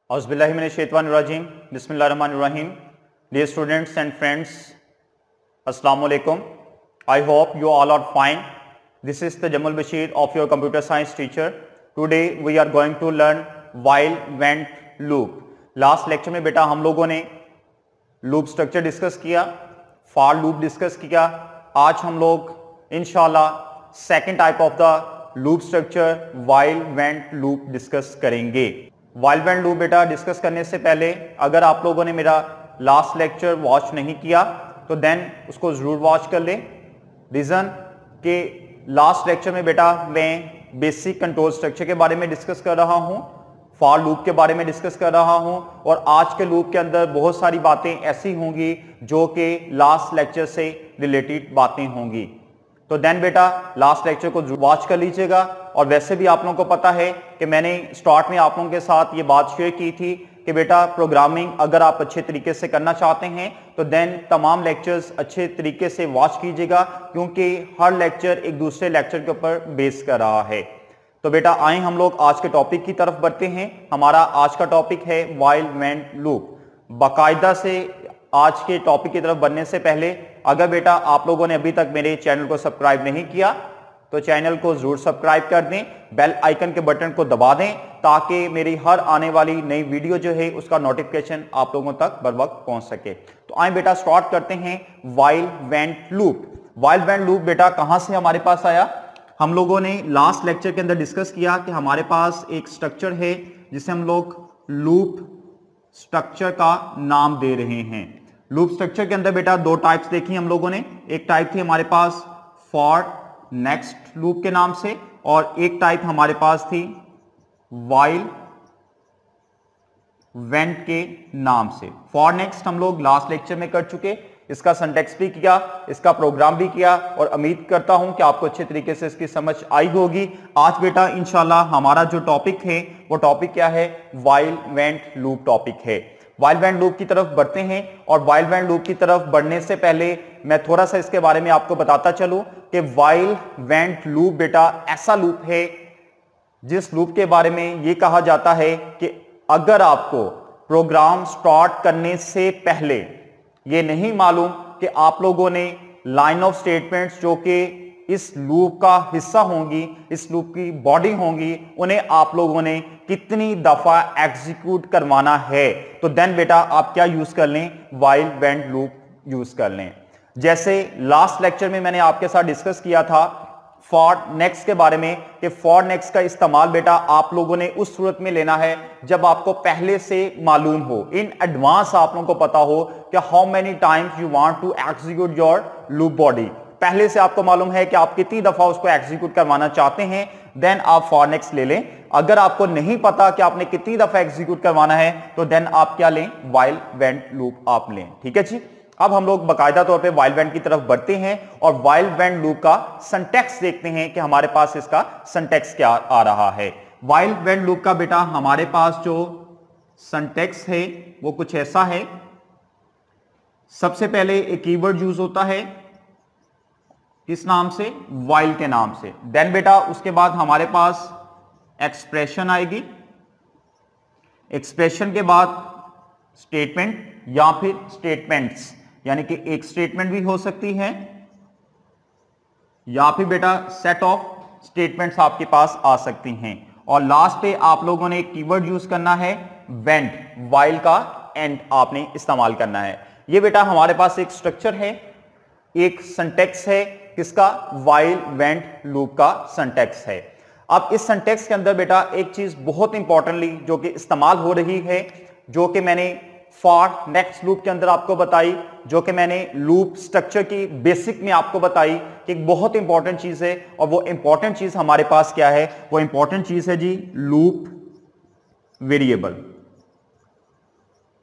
औज़ुबिल्लाहिमिनश्शैतानिर्रजीम बिस्मिल्लाहिर्रहमानिर्रहीम। Dear students and friends, Assalamu alaikum. I hope you all are fine. This is the Jamal Bashir of your computer science teacher. Today we are going to learn while vent loop. Last lecture में बेटा हम लोगों ने loop structure discuss किया, for loop discuss किया। आज हम लोग इंशाल्लाह second type of the loop structure while went loop discuss करेंगे। वाइल वेंट लूप बेटा डिस्कस करने से पहले अगर आप लोगों ने मेरा लास्ट लेक्चर वॉच नहीं किया तो देन उसको जरूर वॉच कर ले। रीजन कि लास्ट लेक्चर में बेटा मैं बेसिक कंट्रोल स्ट्रक्चर के बारे में डिस्कस कर रहा हूं, फॉर लूप के बारे में डिस्कस कर रहा हूं और आज के लूप के अंदर बहुत सारी बातें ऐसी होंगी जो कि लास्ट लेक्चर से रिलेटेड बातें होंगी। तो देन बेटा लास्ट लेक्चर को वॉच कर लीजिएगा। और वैसे भी आप लोगों को पता है कि मैंने स्टार्ट में आप लोगों के साथ ये बात शेयर की थी कि बेटा प्रोग्रामिंग अगर आप अच्छे तरीके से करना चाहते हैं तो देन तमाम लेक्चर्स अच्छे तरीके से वॉच कीजिएगा, क्योंकि हर लेक्चर एक दूसरे लेक्चर के ऊपर बेस कर रहा है। तो बेटा आए हम लोग आज के टॉपिक की तरफ बढ़ते हैं। हमारा आज का टॉपिक है वाइल वेंट लूप। बाकायदा से आज के टॉपिक की तरफ बढ़ने से पहले अगर बेटा आप लोगों ने अभी तक मेरे चैनल को सब्सक्राइब नहीं किया तो चैनल को जरूर सब्सक्राइब कर दें, बेल आइकन के बटन को दबा दें ताकि मेरी हर आने वाली नई वीडियो जो है उसका नोटिफिकेशन आप लोगों तक बर वक्त पहुंच सके। तो आए बेटा स्टार्ट करते हैं while went loop. While went loop बेटा कहां से हमारे पास आया? हम लोगों ने लास्ट लेक्चर के अंदर डिस्कस किया कि हमारे पास एक स्ट्रक्चर है जिसे हम लोग लूप स्ट्रक्चर का नाम दे रहे हैं। लूप स्ट्रक्चर के अंदर बेटा दो टाइप्स देखी हम लोगों ने। एक टाइप थी हमारे पास फॉर नेक्स्ट लूप के नाम से और एक टाइप हमारे पास थी वाइल वेंट के नाम से। फॉर नेक्स्ट हम लोग लास्ट लेक्चर में कर चुके, इसका सिंटैक्स भी किया, इसका प्रोग्राम भी किया और उम्मीद करता हूं कि आपको अच्छे तरीके से इसकी समझ आई होगी। आज बेटा इंशाल्लाह हमारा जो टॉपिक है वो टॉपिक क्या है? वाइल वेंट लूप टॉपिक है। वाइल वेंट लूप की तरफ बढ़ते हैं और वाइल वेंट लूप की तरफ बढ़ने से पहले मैं थोड़ा सा इसके बारे में आपको बताता चलूं कि वाइल वेंट लूप बेटा ऐसा लूप है जिस लूप के बारे में यह कहा जाता है कि अगर आपको प्रोग्राम स्टार्ट करने से पहले यह नहीं मालूम कि आप लोगों ने लाइन ऑफ स्टेटमेंट्स जो कि इस लूप का हिस्सा होंगी, इस लूप की बॉडी होंगी, उन्हें आप लोगों ने कितनी दफा एग्जीक्यूट करवाना है, तो देन बेटा आप क्या यूज कर लें? वाइल वेंट लूप यूज कर लें। जैसे लास्ट लेक्चर में मैंने आपके साथ डिस्कस किया था फॉर नेक्स्ट के बारे में कि फॉर नेक्स्ट का इस्तेमाल बेटा आप लोगों ने उस सूरत में लेना है जब आपको पहले से मालूम हो, इन एडवांस आप लोगों को पता हो कि how many times you want to execute your loop body. पहले से आपको मालूम है कि आप कितनी दफा उसको एग्जीक्यूट करवाना चाहते हैं, देन आप फॉर नेक्स्ट ले लें। अगर आपको नहीं पता कि आपने कितनी दफा एग्जीक्यूट करवाना है तो देन आप क्या लें? वाइल वेंट लूप आप लें। ठीक है जी। अब हम लोग बाकायदा तौर पे वाइल वेंट की तरफ बढ़ते हैं और वाइल वेंट लूप का सिंटैक्स देखते हैं कि हमारे पास इसका सिंटैक्स क्या आ रहा है। वाइल वेंट लूप का बेटा हमारे पास जो सिंटैक्स है वो कुछ ऐसा है। सबसे पहले एक कीवर्ड यूज होता है, किस नाम से? वाइल के नाम से। देन बेटा उसके बाद हमारे पास एक्सप्रेशन आएगी, एक्सप्रेशन के बाद स्टेटमेंट या फिर स्टेटमेंट्स, यानी कि एक स्टेटमेंट भी हो सकती है या फिर बेटा सेट ऑफ स्टेटमेंट्स आपके पास आ सकती हैं। और लास्ट पे आप लोगों ने एक कीवर्ड यूज करना है वेंट, वाइल का एंड आपने इस्तेमाल करना है। ये बेटा हमारे पास एक स्ट्रक्चर है, एक सिंटैक्स है, किसका? वाइल वेंट लूप का सिंटैक्स है। अब इस सिंटैक्स के अंदर बेटा एक चीज बहुत इंपॉर्टेंटली जो कि इस्तेमाल हो रही है, जो कि मैंने फॉर नेक्स्ट लूप के अंदर आपको बताई, जो कि मैंने लूप स्ट्रक्चर की बेसिक में आपको बताई कि एक बहुत इंपॉर्टेंट चीज है। और वो इंपॉर्टेंट चीज हमारे पास क्या है? वो इंपॉर्टेंट चीज है जी लूप वेरिएबल।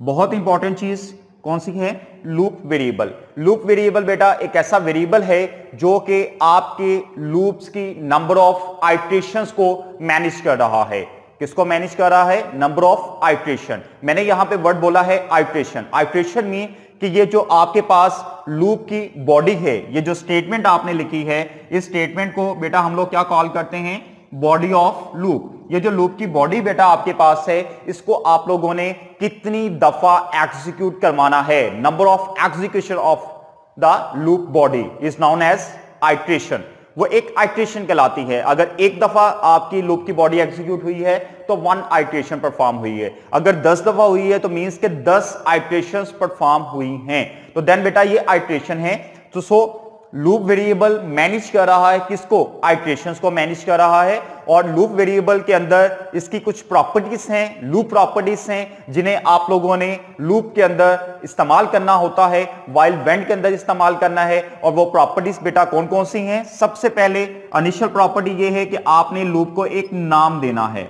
बहुत इंपॉर्टेंट चीज कौन सी है? Loop variable. लूप वेरिएबल बेटा एक ऐसा वेरिएबल है जो कि आपके लूप्स की नंबर ऑफ आइटरेशंस को मैनेज कर रहा है। किसको मैनेज कर रहा है? Number of iteration. मैंने यहां पे वर्ड बोला है आइटरेशन। आइटरेशन मीन कि ये जो आपके पास लूप की बॉडी है, ये जो स्टेटमेंट आपने लिखी है, इस स्टेटमेंट को बेटा हम लोग क्या कॉल करते हैं? Body of loop. ये जो लूप की बॉडी बेटा आपके पास है, इसको आप लोगों ने कितनी दफा एग्जीक्यूट करवाना है, number of execution of the loop body is known as iteration. वो एक आइट्रेशन कहलाती है। अगर एक दफा आपकी लूप की बॉडी एग्जीक्यूट हुई है तो 1 आइट्रेशन परफॉर्म हुई है। अगर 10 दफा हुई है तो मींस के 10 आइट्रेशंस परफॉर्म हुई हैं। तो देन बेटा ये आइट्रेशन है। तो सो लूप वेरिएबल मैनेज कर रहा है किसको, आइट्रेशंस को मैनेज कर रहा है। और लूप वेरिएबल के अंदर इसकी कुछ प्रॉपर्टीज हैं, लूप प्रॉपर्टीज हैं, जिन्हें आप लोगों ने लूप के अंदर इस्तेमाल करना होता है, व्हाइल वेंट के अंदर इस्तेमाल करना है। और वो प्रॉपर्टीज बेटा कौन कौन सी हैं? सबसे पहले इनिशियल प्रॉपर्टी ये है कि आपने लूप को एक नाम देना है,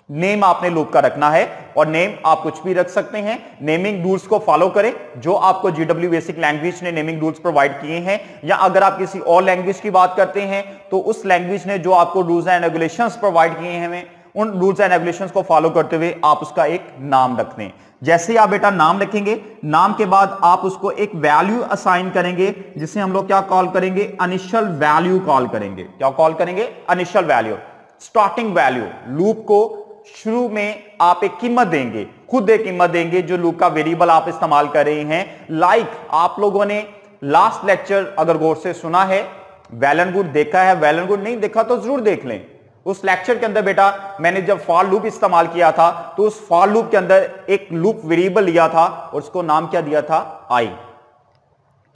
नेम आपने लूप का रखना है। और नेम आप कुछ भी रख सकते हैं, नेमिंग रूल्स को फॉलो करें जो आपको GW बेसिक लैंग्वेज ने नेमिंग रूल्स प्रोवाइड किए हैं। या अगर आप किसी और लैंग्वेज की बात करते हैं तो उस लैंग्वेज ने जो आपको रूल्स एंड रेगुलेशंस प्रोवाइड किए हैं, उन रूल्स एंड रेगुलेशंस को फॉलो करते हुए आप उसका एक नाम रख दें। जैसे ही आप बेटा नाम रखेंगे, नाम के बाद आप उसको एक वैल्यू असाइन करेंगे, जिसे हम लोग क्या कॉल करेंगे, इनिशियल वैल्यू कॉल करेंगे। क्या कॉल करेंगे? Initial value, starting value. Loop को शुरू में आप एक कीमत देंगे, खुद एक कीमत देंगे जो लूप का वेरिएबल आप इस्तेमाल कर रहे हैं। लाइक आप लोगों ने लास्ट लेक्चर अगर गौर से सुना है, वेल एंड गुड देखा है, वेल एंड गुड नहीं देखा तो जरूर देख लें। उस लेक्चर के अंदर बेटा मैंने जब फॉर लूप इस्तेमाल किया था तो उस फॉर लूप के अंदर एक लूप वेरिएबल लिया था और उसको नाम क्या दिया था? आई।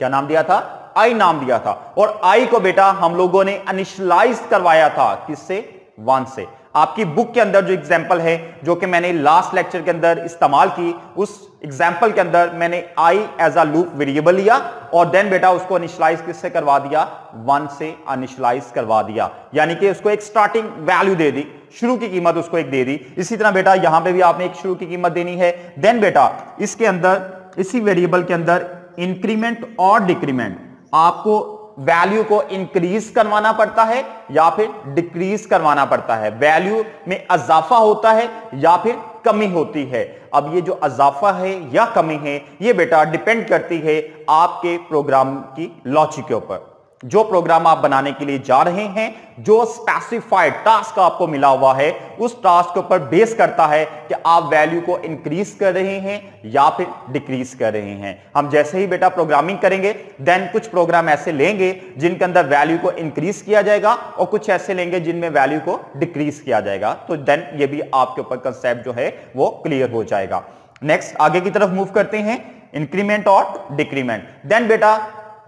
क्या नाम दिया था? आई नाम दिया था। और आई को बेटा हम लोगों ने इनिशियलाइज करवाया था किससे? 1 से। आपकी बुक के अंदर जो एग्जांपल है जो कि मैंने लास्ट लेक्चर के अंदर इस्तेमाल की, उस एग्जांपल के अंदर मैंने I as a loop variable लिया और देन बेटा उसको इनिशियलाइज किससे करवा दिया? 1 से इनिशियलाइज करवा दिया। यानी कि उसको एक स्टार्टिंग वैल्यू दे दी, शुरू की कीमत उसको एक दे दी। इसी तरह बेटा यहां पे भी आपने एक शुरू की कीमत देनी है। देन बेटा इसके अंदर, इसी वेरिएबल के अंदर इंक्रीमेंट और डिक्रीमेंट, आपको वैल्यू को इंक्रीज करवाना पड़ता है या फिर डिक्रीज करवाना पड़ता है। वैल्यू में इजाफा होता है या फिर कमी होती है। अब ये जो इजाफा है या कमी है, ये बेटा डिपेंड करती है आपके प्रोग्राम की लॉजिक के ऊपर। जो प्रोग्राम आप बनाने के लिए जा रहे हैं, जो स्पेसिफाइड टास्क आपको मिला हुआ है, उस टास्क के ऊपर बेस करता है कि आप वैल्यू को इंक्रीज कर रहे हैं या फिर डिक्रीज कर रहे हैं। हम जैसे ही बेटा प्रोग्रामिंग करेंगे, देन कुछ प्रोग्राम ऐसे लेंगे जिनके अंदर वैल्यू को इंक्रीज किया जाएगा और कुछ ऐसे लेंगे जिनमें वैल्यू को डिक्रीज किया जाएगा। तो देन ये भी आपके ऊपर कंसेप्ट जो है वो क्लियर हो जाएगा। नेक्स्ट आगे की तरफ मूव करते हैं, इंक्रीमेंट और डिक्रीमेंट। देन बेटा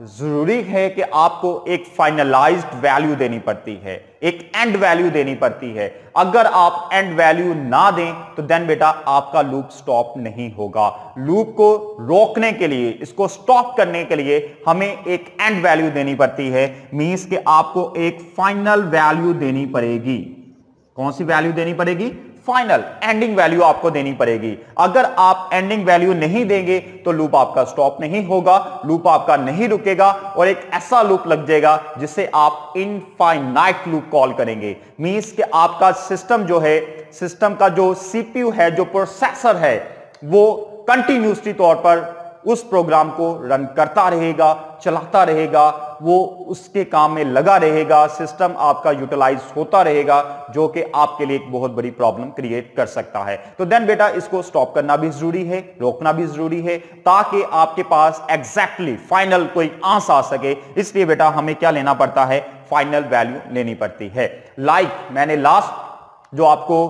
जरूरी है कि आपको एक फाइनलाइज्ड वैल्यू देनी पड़ती है, एक एंड वैल्यू देनी पड़ती है। अगर आप एंड वैल्यू ना दें तो देन बेटा आपका लूप स्टॉप नहीं होगा। लूप को रोकने के लिए, इसको स्टॉप करने के लिए हमें एक एंड वैल्यू देनी पड़ती है। मींस कि आपको एक फाइनल वैल्यू देनी पड़ेगी। कौन सी वैल्यू देनी पड़ेगी? फाइनल, एंडिंग वैल्यू आपको देनी पड़ेगी। अगर आप एंडिंग वैल्यू नहीं देंगे तो लूप आपका स्टॉप नहीं होगा, लूप आपका नहीं रुकेगा और एक ऐसा लूप लग जाएगा जिसे आप इनफाइनाइट लूप कॉल करेंगे। मींस कि आपका सिस्टम जो है, सिस्टम का जो सीपीयू है, जो प्रोसेसर है, वो कंटिन्यूसली तौर पर उस प्रोग्राम को रन करता रहेगा, चलाता रहेगा, वो उसके काम में लगा रहेगा, सिस्टम आपका यूटिलाइज होता रहेगा, जो कि आपके लिए एक बहुत बड़ी प्रॉब्लम क्रिएट कर सकता है। तो देन बेटा इसको स्टॉप करना भी जरूरी है, रोकना भी जरूरी है, ताकि आपके पास एग्जैक्टली फाइनल कोई आंसर आ सके। इसलिए बेटा हमें क्या लेना पड़ता है? फाइनल वैल्यू लेनी पड़ती है। लाइक मैंने लास्ट जो आपको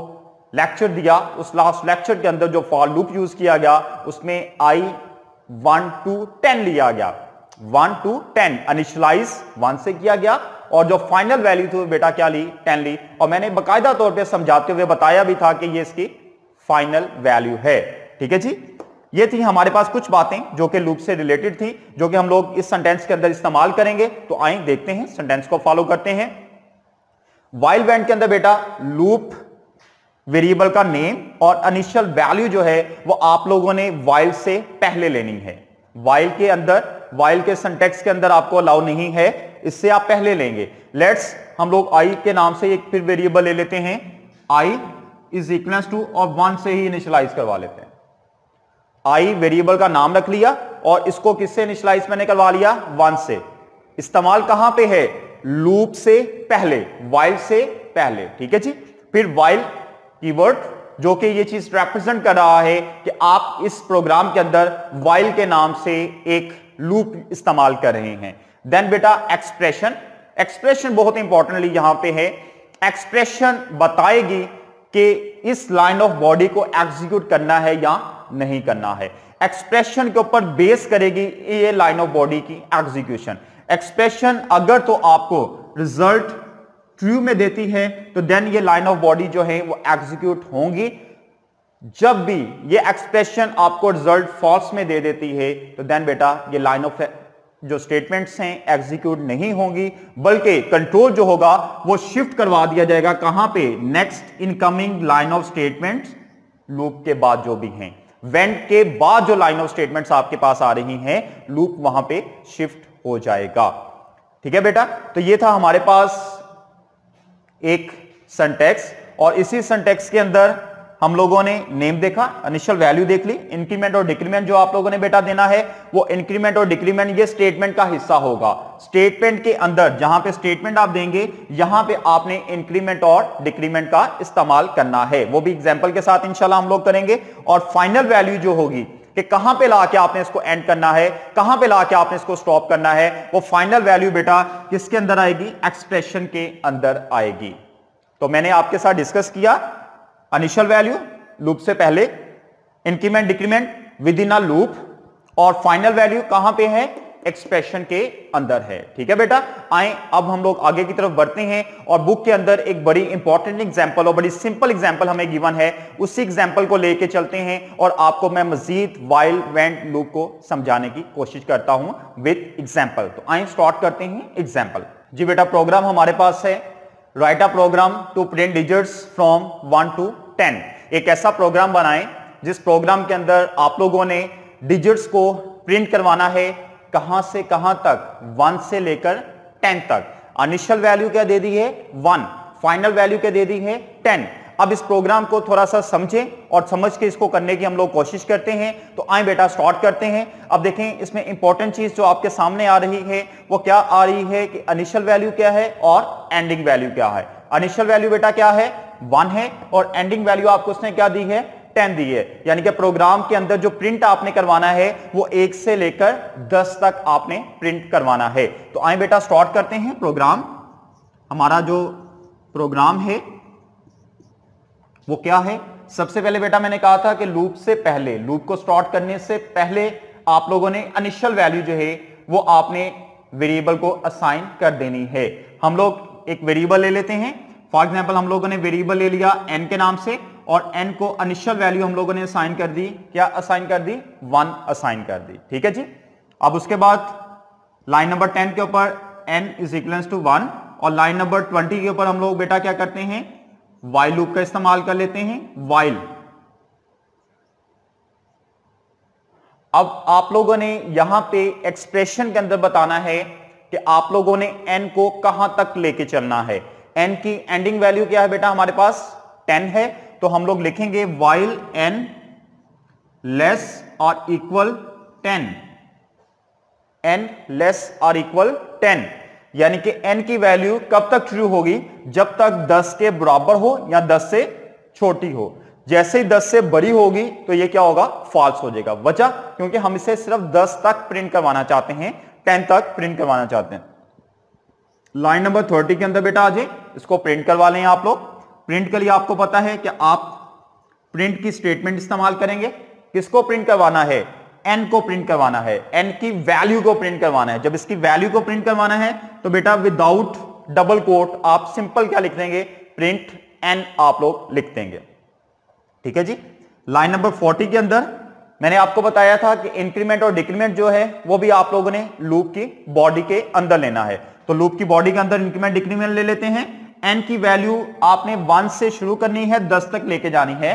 लेक्चर दिया, उस लास्ट लेक्चर के अंदर जो फॉर लूप यूज किया गया, उसमें आई 1 to 10 लिया गया। 1 to 10 इनिशियलाइज 1 से किया गया और जो फाइनल वैल्यू थी बेटा क्या ली? 10 ली। और मैंने बकायदा तौर पे समझाते हुए बताया भी था कि ये इसकी फाइनल वैल्यू है। ठीक है जी, ये थी हमारे पास कुछ बातें जो कि लूप से रिलेटेड थी, जो कि हम लोग इस सेंटेंस के अंदर इस्तेमाल करेंगे। तो आइए देखते हैं, सेंटेंस को फॉलो करते हैं। व्हाइल वेंट के अंदर बेटा लूप वेरिएबल का नेम और इनिशियल वैल्यू जो है वो आप लोगों ने व्हाइल से पहले लेनी है। व्हाइल के अंदर, व्हाइल के सिंटैक्स के अंदर आपको अलाउ नहीं है, इससे आप पहले लेंगे। लेट्स हम लोग आई के नाम से एक फिर वेरिएबल ले लेते हैं, आई इज इक्वल टू और 1 से ही इनिशियलाइज करवा लेते हैं। आई वेरिएबल का नाम रख लिया और इसको किससे इनिशियलाइज मैंने करवा लिया? 1 से। इस्तेमाल कहां पे है? लूप से पहले, व्हाइल से पहले। ठीक है जी। फिर व्हाइल कीवर्ड जो कि ये चीज रिप्रेजेंट कर रहा है कि आप इस प्रोग्राम के अंदर व्हाइल के नाम से एक लूप इस्तेमाल कर रहे हैं। देन बेटा एक्सप्रेशन, एक्सप्रेशन बहुत इंपॉर्टेंटली यहां पे है। एक्सप्रेशन बताएगी कि इस लाइन ऑफ बॉडी को एग्जीक्यूट करना है या नहीं करना है। एक्सप्रेशन के ऊपर बेस करेगी ये लाइन ऑफ बॉडी की एग्जीक्यूशन। एक्सप्रेशन अगर तो आपको रिजल्ट ट्रू में देती है तो देन ये लाइन ऑफ बॉडी जो है वो एग्जीक्यूट होंगी। जब भी ये एक्सप्रेशन आपको रिजल्ट फॉल्स में दे देती है तो देन बेटा ये लाइन ऑफ जो स्टेटमेंट्स हैं एग्जीक्यूट नहीं होंगी, बल्कि कंट्रोल जो होगा वो शिफ्ट करवा दिया जाएगा कहां पे, next incoming line of statements loop के बाद जो भी हैं, व्हेन के बाद जो लाइन ऑफ स्टेटमेंट्स आपके पास आ रही हैं लूप वहां पे शिफ्ट हो जाएगा। ठीक है बेटा। तो ये था हमारे पास एक सिंटैक्स, और इसी सिंटैक्स के अंदर हम लोगों ने नेम देखा, इनिशियल वैल्यू देख ली, इंक्रीमेंट और डिक्रीमेंट जो आप लोगों ने बेटा देना है वो इंक्रीमेंट और डिक्रीमेंट ये स्टेटमेंट का हिस्सा होगा। स्टेटमेंट के अंदर जहां पे स्टेटमेंट आप देंगे यहां पे आपने इंक्रीमेंट और डिक्रीमेंट का इस्तेमाल करना है, वो भी एग्जांपल के साथ इंशाल्लाह हम लोग करेंगे। और फाइनल वैल्यू जो होगी कि कहां पे लाके आपने इसको एंड करना है, कहां पे लाके आपने इसको स्टॉप करना है, वो फाइनल वैल्यू बेटा किसके अंदर आएगी, एक्सप्रेशन के अंदर आएगी। तो मैंने आपके साथ डिस्कस किया इनिशियल वैल्यू लूप से पहले, increment decrement with in a loop, और फाइनल वैल्यू कहां पे है, एक्सप्रेशन के अंदर है। ठीक है बेटा। आए अब हम लोग आगे की तरफ बढ़ते हैं, और बुक के अंदर एक बड़ी इंपॉर्टेंट एग्जांपल और बड़ी सिंपल एग्जांपल हमें गिवन है, उसी एग्जांपल को लेके चलते हैं और आपको मैं मजीद व्हाइल व्हेन लूप को समझाने की कोशिश करता हूं विद एग्जांपल। तो आए स्टार्ट करते हैं एग्जांपल। जी बेटा, प्रोग्राम हमारे पास है, write a program to print digits from 1 to 10। एक ऐसा प्रोग्राम बनाएं जिस प्रोग्राम के अंदर आप लोगों ने डिजिट्स को प्रिंट करवाना है, कहां से कहां तक, 1 से लेकर 10 तक। इनिशियल वैल्यू क्या दे दी है, 1, फाइनल वैल्यू क्या दे दी है, 10। अब इस प्रोग्राम को थोड़ा सा समझें और समझ के इसको करने की हम लोग कोशिश करते हैं। तो आए बेटा स्टार्ट करते हैं। अब देखें इसमें इंपॉर्टेंट चीज जो आपके सामने आ रही है वो क्या आ रही है कि इनिशियल वैल्यू क्या है और एंडिंग वैल्यू क्या है। इनिशियल वैल्यू बेटा क्या है, 1 है, और एंडिंग वैल्यू आपको उसने क्या दी है, 10 दी है। यानी कि प्रोग्राम के अंदर जो प्रिंट आपने करवाना है वो 1 से लेकर 10 तक आपने प्रिंट करवाना है। तो आए बेटा स्टार्ट करते हैं प्रोग्राम। हमारा जो प्रोग्राम है वो क्या है, सबसे पहले बेटा मैंने कहा था कि लूप से पहले, लूप को स्टार्ट करने से पहले आप लोगों ने इनिशियल वैल्यू जो है वो आपने वेरिएबल को असाइन कर देनी है। हम लोग एक वेरिएबल ले लेते हैं। फॉर एग्जांपल हम लोगों ने वेरिएबल ले लिया n के नाम से, और n को इनिशियल वैल्यू हम लोगों ने असाइन कर दी, क्या असाइन कर दी, 1 असाइन कर दी। ठीक है जी। अब उसके बाद लाइन नंबर 10 के ऊपर n इज इक्वल्स टू 1, और लाइन नंबर 20 के ऊपर हम लोग बेटा क्या करते हैं, व्हाइल लूप का इस्तेमाल कर लेते हैं, व्हाइल। अब आप लोगों ने यहां पे एक्सप्रेशन के अंदर बताना है कि आप लोगों ने n को कहां तक लेके चलना है। n की एंडिंग वैल्यू क्या है बेटा, हमारे पास 10 है, तो हम लोग लिखेंगे व्हाइल n लेस और इक्वल 10, n लेस और इक्वल 10, यानी कि n की वैल्यू कब तक ट्रू होगी, जब तक 10 के बराबर हो या 10 से छोटी हो। जैसे ही 10 से बड़ी होगी तो ये क्या होगा, फॉल्स हो जाएगा। वजह क्योंकि हम इसे सिर्फ 10 तक प्रिंट करवाना चाहते हैं, 10 तक प्रिंट करवाना चाहते हैं। लाइन नंबर 30 के अंदर बेटा आ जाए, इसको प्रिंट करवा लें आप लोग। प्रिंट के लिए आपको पता है कि आप प्रिंट की स्टेटमेंट इस्तेमाल करेंगे। किसको प्रिंट करवाना है, n को प्रिंट करवाना है, n की वैल्यू को प्रिंट करवाना है। जब इसकी वैल्यू को प्रिंट करवाना है तो बेटा विदाउट डबल कोट आप सिंपल क्या लिख देंगे, प्रिंट n आप लोग लिख देंगे। ठीक है जी। लाइन नंबर 40 के अंदर मैंने आपको बताया था कि इंक्रीमेंट और डिक्रीमेंट जो है वो भी आप लोगों ने लूप की बॉडी के अंदर लेना है। तो लूप की बॉडी के अंदर इंक्रीमेंट डिक्रीमेंट ले लेते हैं। n की वैल्यू आपने 1 से शुरू करनी है, 10 तक लेके जानी है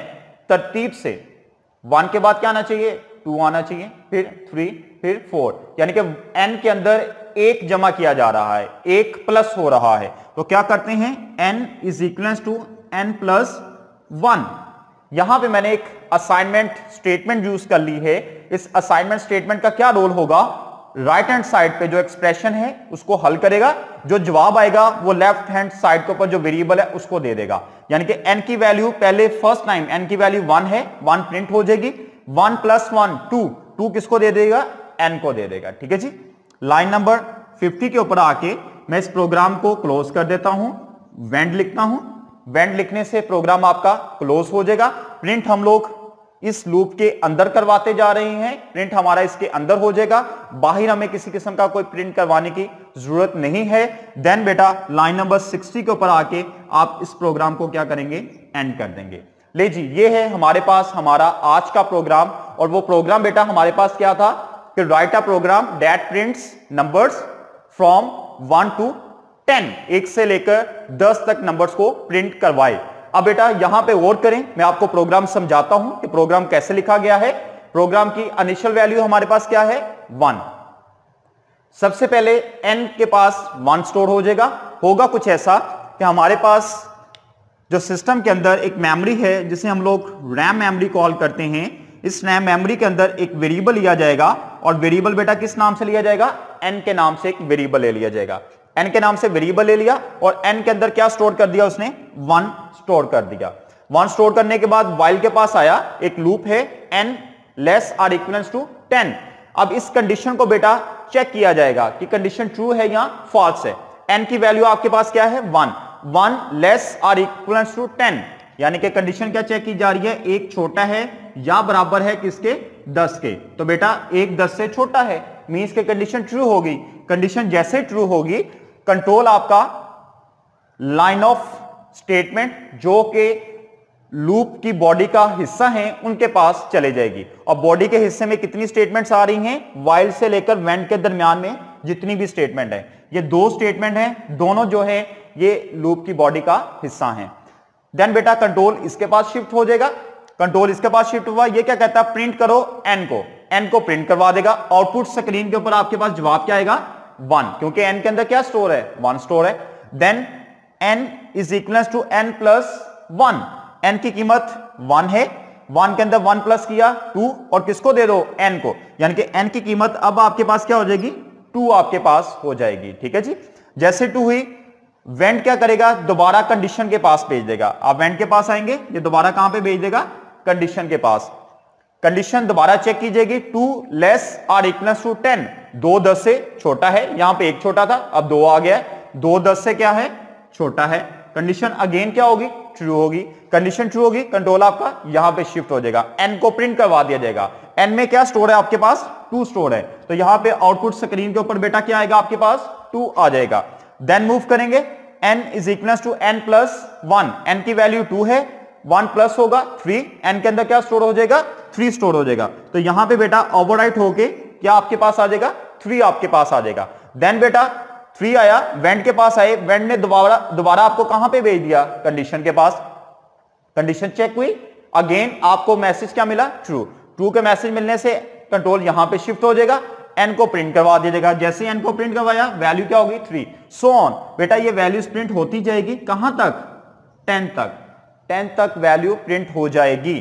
तरतीब से। 1 के बाद क्या आना चाहिए, 2 आना चाहिए, फिर 3, फिर 4, यानी कि n के अंदर 1 जमा किया जा रहा है, 1 प्लस हो रहा है। तो क्या करते हैं, n is equals to n plus 1। यहां पे मैंने एक असाइनमेंट स्टेटमेंट यूज कर ली है। इस असाइनमेंट स्टेटमेंट का क्या रोल होगा, राइट हैंड साइड पे जो एक्सप्रेशन है उसको हल करेगा, जो जवाब आएगा वो लेफ्ट हैंड साइड के ऊपर जो वेरिएबल है उसको दे देगा। यानी कि n की वैल्यू पहले फर्स्ट टाइम n की वैल्यू 1 है, 1 प्रिंट हो जाएगी, 1 + 1 2, 2 किसको दे देगा, n को दे देगा। ठीक है जी। लाइन नंबर 50 के ऊपर आके मैं इस प्रोग्राम को क्लोज कर देता हूं, वेंड लिखता हूं, वेंड लिखने से प्रोग्राम आपका क्लोज हो जाएगा। प्रिंट हम लोग इस लूप के अंदर करवाते जा रहे हैं, प्रिंट हमारा इसके अंदर हो जाएगा, बाहर हमें किसी किस्म का कोई प्रिंट करवाने की जरूरत नहीं है। देन बेटा लाइन नंबर 60 के ऊपर आके आप इस प्रोग्राम को क्या करेंगे, एंड कर देंगे। ले जी, ये है हमारे पास हमारा आज का प्रोग्राम। और वो प्रोग्राम बेटा हमारे पास क्या था कि write a program that prints numbers from 1 to 10, 1 से लेकर 10 तक नंबर्स को प्रिंट करवाए। अब बेटा यहां पे गौर करें, मैं आपको प्रोग्राम समझाता हूं कि प्रोग्राम कैसे लिखा गया है। प्रोग्राम की इनिशियल वैल्यू हमारे पास क्या है, 1। सबसे पहले n के पास 1 स्टोर हो जाएगा। होगा कुछ ऐसा कि हमारे पास जो सिस्टम के अंदर एक मेमोरी है जिसे हम लोग रैम मेमोरी कॉल करते हैं, इस रैम मेमोरी के अंदर एक वेरिएबल लिया जाएगा और वेरिएबल बेटा किस नाम से लिया जाएगा, n के नाम से एक वेरिएबल ले लिया जाएगा। n के नाम से वेरिएबल ले लिया और n के अंदर क्या स्टोर कर दिया उसने, 1 स्टोर कर दिया। 1 स्टोर करने के बाद while के पास आया एक लूप है n less or equals to 10। अब इस कंडीशन को बेटा चेक किया जाएगा कि कंडीशन ट्रू है या फॉल्स है। n की वैल्यू आपके पास क्या है, 1 लेस आर इक्वल्स टू 10, यानी कि कंडीशन क्या चेक की जा रही है, एक छोटा है या बराबर है किसके, 10 के। तो बेटा एक 10 से छोटा है, मींस के कंडीशन ट्रू होगी। कंडीशन जैसे ट्रू होगी कंट्रोल आपका लाइन ऑफ स्टेटमेंट जो कि लूप की बॉडी का हिस्सा है उनके पास चले जाएगी। और बॉडी के हिस्से में कितनी स्टेटमेंट्स आ रही हैं, वाइल से लेकर वेंड के दरमियान में जितनी भी स्टेटमेंट है, ये 2 स्टेटमेंट हैं, दोनों जो है ये लूप की बॉडी का हिस्सा है। देन बेटा कंट्रोल इसके पास शिफ्ट हो जाएगा, कंट्रोल इसके पास शिफ्ट हुआ, ये क्या कहता है, प्रिंट करो n को प्रिंट करवा देगा। आउटपुट स्क्रीन के ऊपर आपके पास जवाब क्या आएगा, 1, क्योंकि n के अंदर क्या स्टोर है, 1 स्टोर है। Then n is equals to n plus 1, n की कीमत 1 है, 1 के अंदर 1 प्लस किया 2 और किसको दे दो, n को, यानी कि n की कीमत अब आपके पास क्या हो जाएगी, 2 आपके पास हो जाएगी। ठीक है जी। जैसे 2 हुई, वेंड क्या करेगा, दोबारा कंडीशन के पास भेज देगा। आप वेंड के पास आएंगे, ये दोबारा कहां पे भेज देगा, कंडीशन के पास। कंडीशन दोबारा चेक की जाएगी, 2 लेस आर इक्वल्स टू 10, 2 10 से छोटा है, यहां पे 1 छोटा था अब 2 आ गया, 2 10 से क्या है, छोटा है। कंडीशन अगेन क्या होगी, ट्रू होगी। कंडीशन ट्रू होगी, कंट्रोल आपका यहां पे शिफ्ट हो जाएगा, n को प्रिंट करवा दिया जाएगा। n में क्या स्टोर है आपके पास, 2 स्टोर है, तो यहां पे आउटपुट स्क्रीन के ऊपर बेटा क्या आएगा आपके पास, 2 आ जाएगा। देन मूव करेंगे, n is equals to n plus 1, n की वैल्यू 2 है, 1 प्लस होगा 3, n के अंदर क्या स्टोर हो जाएगा, 3 स्टोर हो जाएगा। तो यहां पे बेटा ओवरराइट होके क्या आपके पास आ जाएगा, 3 आपके पास आ जाएगा। देन बेटा 3 आया, वेंड के पास आए, वेंड ने दोबारा आपको कहां पे भेज दिया, कंडीशन के पास। कंडीशन चेक हुई, अगेन आपको मैसेज क्या मिला, ट्रू के मैसेज मिलने से कंट्रोल यहां पे शिफ्ट हो जाएगा, n को प्रिंट करवा दीजिएगा। जैसे n को प्रिंट करवाया वैल्यू क्या होगी, 3, सो ऑन। बेटा ये वैल्यूज प्रिंट होती जाएगी कहां तक, 10 तक, 10 तक वैल्यू प्रिंट हो जाएगी।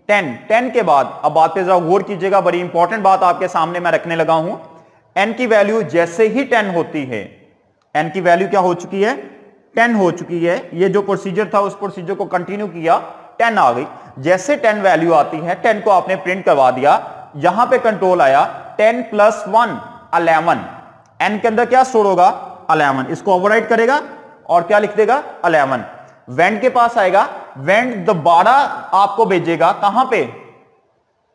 10 के बाद अब बात पे जरा गौर कीजिएगा, बड़ी इंपॉर्टेंट बात आपके सामने मैं रखने लगा हूं। n की वैल्यू जैसे ही 10 होती है, n की वैल्यू क्या हो चुकी है, 10 हो चुकी है। ये जो प्रोसीजर था उस प्रोसीजर को कंटिन्यू किया, 10 आ गई। जैसे 10 वैल्यू आती है, 10 को आपने प्रिंट करवा दिया, यहां पे कंट्रोल आया 10 प्लस 1 11, n के अंदर क्या स्टोर होगा, 11, इसको ओवरराइट करेगा और क्या लिख देगा, 11। वेंड के पास आएगा, वेंड दोबारा आपको भेजेगा कहां पे,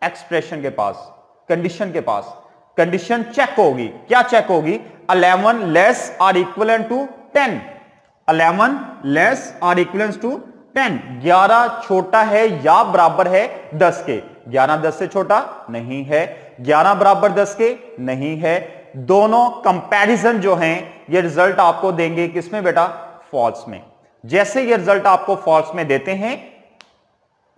एक्सप्रेशन के पास, कंडीशन के पास। कंडीशन चेक होगी, क्या चेक होगी, 11 less or equal to 10, 11 less or equal to 10, 11 छोटा है या बराबर है 10 के। 11 10 से छोटा नहीं है, 11 बराबर 10 के नहीं है। दोनों कंपैरिजन जो हैं ये रिजल्ट आपको देंगे किसमें बेटा, फॉल्स में। जैसे ये रिजल्ट आपको फॉल्स में देते हैं,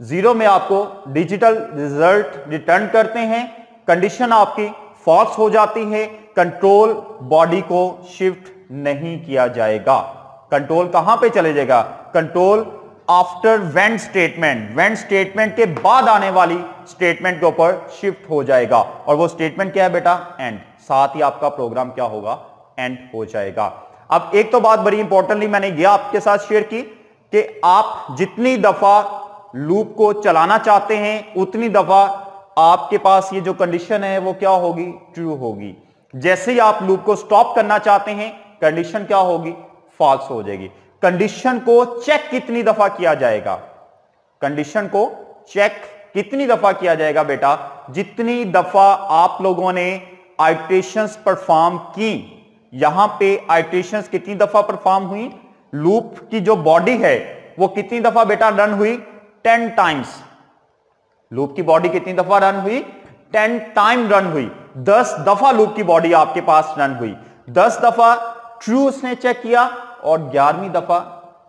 0 में आपको डिजिटल रिजल्ट रिटर्न करते हैं, कंडीशन आपकी फॉल्स हो जाती है, कंट्रोल बॉडी को शिफ्ट नहीं किया जाएगा। कंट्रोल कहां पे चले जाएगा, कंट्रोल आफ्टर वेंड स्टेटमेंट के बाद आने वाली स्टेटमेंट के ऊपर शिफ्ट हो जाएगा। और वो स्टेटमेंट क्या है बेटा, एंड। साथ ही आपका प्रोग्राम क्या होगा, एंड हो जाएगा। अब एक तो बात बड़ी इंपॉर्टेंटली मैंने यह आपके साथ शेयर की कि आप जितनी दफा लूप को चलाना चाहते हैं उतनी दफा आपके पास ये जो कंडीशन है वो क्या होगी, ट्रू होगी। जैसे ही आप लूप को स्टॉप करना चाहते हैं कंडीशन क्या होगी, फॉल्स हो जाएगी। कंडीशन को चेक कितनी दफा किया जाएगा, कंडीशन को चेक कितनी दफा किया जाएगा बेटा, जितनी दफा आप लोगों ने आइट्रेशंस परफॉर्म की। यहां पे आइट्रेशंस कितनी दफा परफॉर्म हुई, लूप की जो बॉडी है वो कितनी दफा बेटा रन हुई, 10 टाइम्स। लूप की बॉडी कितनी दफा रन हुई, 10 टाइम रन हुई। 10 दफा लूप की बॉडी आपके पास रन हुई, 10 दफा ट्रू उसने चेक किया और 11वीं दफा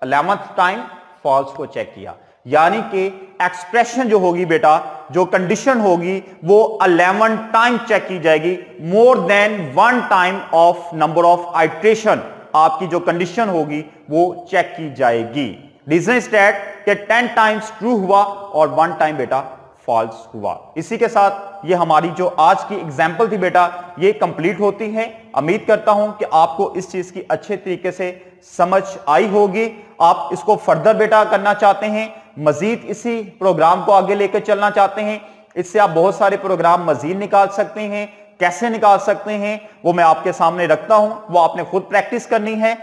11th टाइम फॉल्स को चेक किया। यानी कि एक्सप्रेशन जो होगी बेटा, जो कंडीशन होगी वो 11 टाइम चेक की जाएगी, more than 1 time of number of iteration आपकी जो कंडीशन होगी वो चेक की जाएगी। रीजन इज दैट कि 10 टाइम्स ट्रू हुआ और 1 टाइम बेटा फॉल्स हुआ। इसी के साथ ये हमारी जो आज की एग्जाम्पल थी बेटा ये कंप्लीट होती है। उम्मीद करता हूं कि आपको इस चीज की अच्छे तरीके से समझ आई होगी। आप इसको फर्दर बेटा करना चाहते हैं, मजीद इसी प्रोग्राम को आगे लेकर चलना चाहते हैं, इससे आप बहुत सारे प्रोग्राम मजीद निकाल सकते हैं। कैसे निकाल सकते हैं वो मैं आपके सामने रखता हूं, वो आपने खुद प्रैक्टिस करनी है।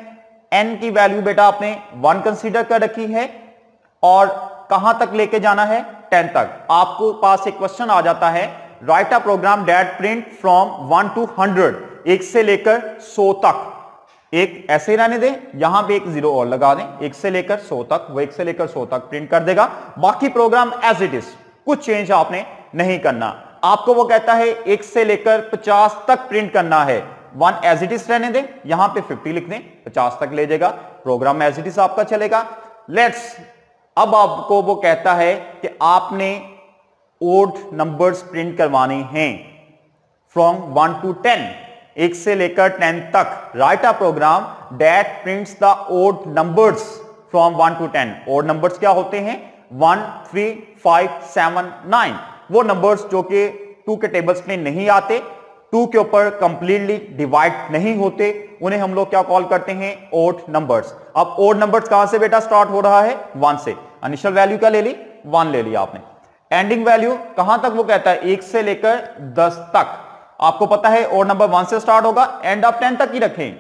n की वैल्यू बेटा आपने 1 कंसीडर कर रखी है और कहां तक लेके जाना है, 10 तक। आपको पास एक क्वेश्चन आ जाता है, write a program that print from 1 to 100, 1 से लेकर 100 तक। एक ऐसे ही रहने दें, यहां पे एक 0 और लगा दें, 1 से लेकर 100 तक, वो 1 से लेकर 100 तक प्रिंट कर देगा। बाकी प्रोग्राम एज इट इज, कुछ चेंज आपने नहीं करना। आपको वो कहता है 1 से लेकर 50 तक प्रिंट करना है, 1 एज इट इज रहने दें, यहां पे 50 लिख दें, 50 तक ले जाएगा, प्रोग्राम एज इट इज आपका चलेगा। लेट्स अब आपको वो कहता है कि आपने ओड नंबर्स प्रिंट करवाने हैं फ्रॉम 1 to 10, 1 से लेकर 10 तक। Write a program that prints the odd numbers from 1 to 10। Odd numbers क्या होते हैं, 1, 3, 5, 7, 9। वो नंबर्स जो कि 2 के टेबल्स में नहीं आते, 2 के ऊपर कंप्लीटली डिवाइड नहीं होते, उन्हें हम लोग क्या कॉल करते हैं, ओड नंबर्स। अब ओड नंबर्स कहां से बेटा स्टार्ट हो रहा है, 1 से। इनिशियल वैल्यू क्या ले ली, 1 ले लिया आपने। एंडिंग वैल्यू कहां तक वो कहता है, 1 से लेकर 10 तक। आपको पता है ओड नंबर 1 से स्टार्ट होगा, एंड आप 10 तक ही रखें।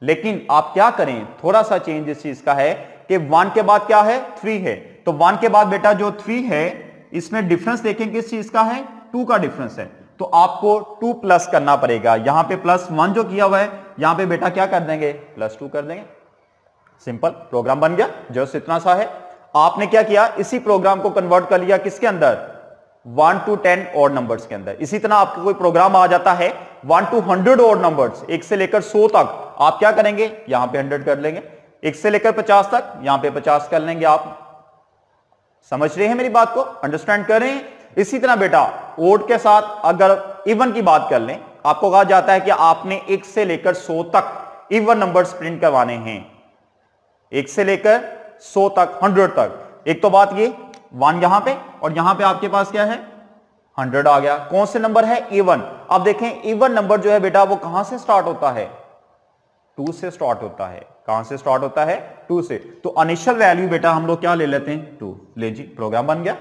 लेकिन आप क्या करें, थोड़ा सा चेंज इस चीज का है कि 1 के बाद क्या है, 3 है। तो 1 के बाद बेटा जो 3 है इसमें डिफरेंस देखें किस चीज का है, 2 का डिफरेंस है। तो आपको 2 प्लस करना पड़ेगा। यहां पे +1 जो किया हुआ है, यहां पे बेटा क्या कर देंगे, +2 कर देंगे। सिंपल प्रोग्राम बन गया, जस्ट इतना सा है। आपने क्या किया, इसी प्रोग्राम को कन्वर्ट कर लिया किसके अंदर, 1 to 10 ऑड नंबर्स के अंदर। इसी तरह आपको कोई प्रोग्राम आ जाता है 1 to 100 ऑड नंबर्स, 1 से लेकर 100 तक, आप क्या करेंगे, यहां पे 100 कर लेंगे। 1 से लेकर 50 तक, यहां पे 50 कर लेंगे। आप समझ रहे हैं मेरी बात को, अंडरस्टैंड कर रहे हैं। इसी तरह बेटा ओड के साथ अगर इवन की बात कर लें, आपको कहा जाता है कि आपने 1 से लेकर 100 तक इवन नंबर्स प्रिंट करवाने हैं, 1 से लेकर 100 तक, 100 तक। एक तो बात ये 1 यहां पे, और यहां पे आपके पास क्या है, 100 आ गया। कौन से नंबर है, इवन। अब देखें इवन नंबर जो है बेटा वो कहां से स्टार्ट होता है, 2 से स्टार्ट होता है। कहां से स्टार्ट होता है, 2 से। तो इनिशियल वैल्यू बेटा हम लोग क्या ले लेते हैं, 2 ले जी, प्रोग्राम बन गया।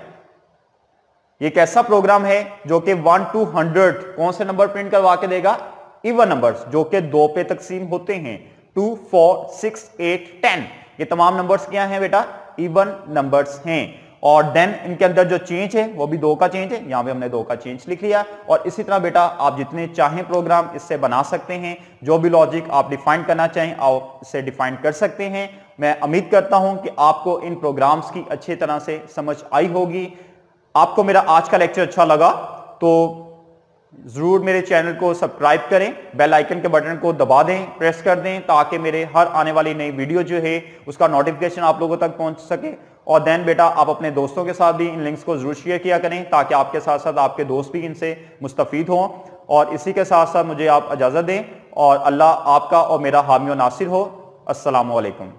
एक ऐसा प्रोग्राम है जो कि 1 to 100 कौन से नंबर प्रिंट करवा के देगा, इवन नंबर्स, जो कि 2 पे तकसीम होते हैं, 2, 4, 6, 8, 10। ये तमाम नंबर्स क्या हैं बेटा, इवन नंबर्स हैं। और देन इनके अंदर जो चेंज है वो भी 2 का चेंज है, यहां पे हमने 2 का चेंज लिख लिया। और इसी तरह बेटा आप जितने चाहें प्रोग्राम इससे बना सकते हैं, जो भी लॉजिक आप डिफाइन करना चाहें आप इससे डिफाइन कर सकते हैं। मैं उम्मीद करता हूं कि आपको इन प्रोग्राम्स की अच्छी तरह से समझ आई होगी। आपको मेरा आज का लेक्चर अच्छा लगा तो जरूर मेरे चैनल को सब्सक्राइब करें, बेल आइकन के बटन को दबा दें, प्रेस कर दें, ताकि मेरे हर आने वाली नई वीडियो जो है उसका नोटिफिकेशन आप लोगों तक पहुंच सके। और देन बेटा आप अपने दोस्तों के साथ भी इन लिंक्स को जरूर शेयर किया करें, ताकि आपके साथ साथ आपके दोस्त भी इनसे मुस्तफीद हों। और इसी के साथ साथ मुझे आप इजाज़त दें, और अल्लाह आपका और मेरा हामी और नासिर हो। अस्सलामु अलैकुम।